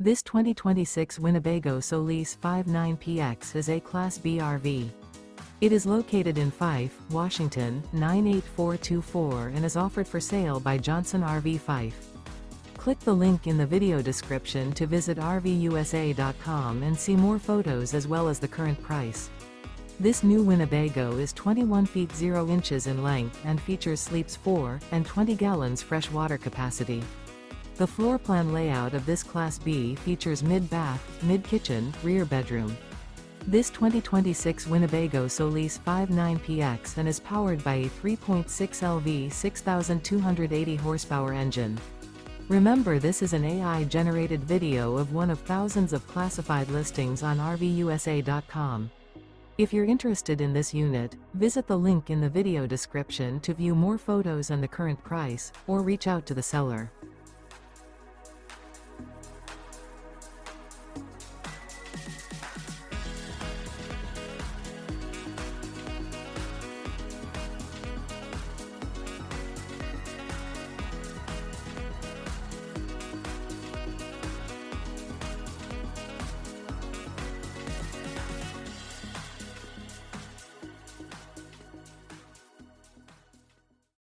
This 2026 Winnebago Solis 59PX is a Class B RV. It is located in Fife, Washington, 98424 and is offered for sale by Johnson RV Fife. Click the link in the video description to visit RVUSA.com and see more photos as well as the current price. This new Winnebago is 21 feet 0 inches in length and features sleeps 4 and 20 gallons fresh water capacity. The floor plan layout of this Class B features mid-bath, mid-kitchen, rear bedroom. This 2026 Winnebago Solis 59PX and is powered by a 3.6 LV 6,280 horsepower engine. Remember, this is an AI-generated video of one of thousands of classified listings on RVUSA.com. If you're interested in this unit, visit the link in the video description to view more photos and the current price, or reach out to the seller.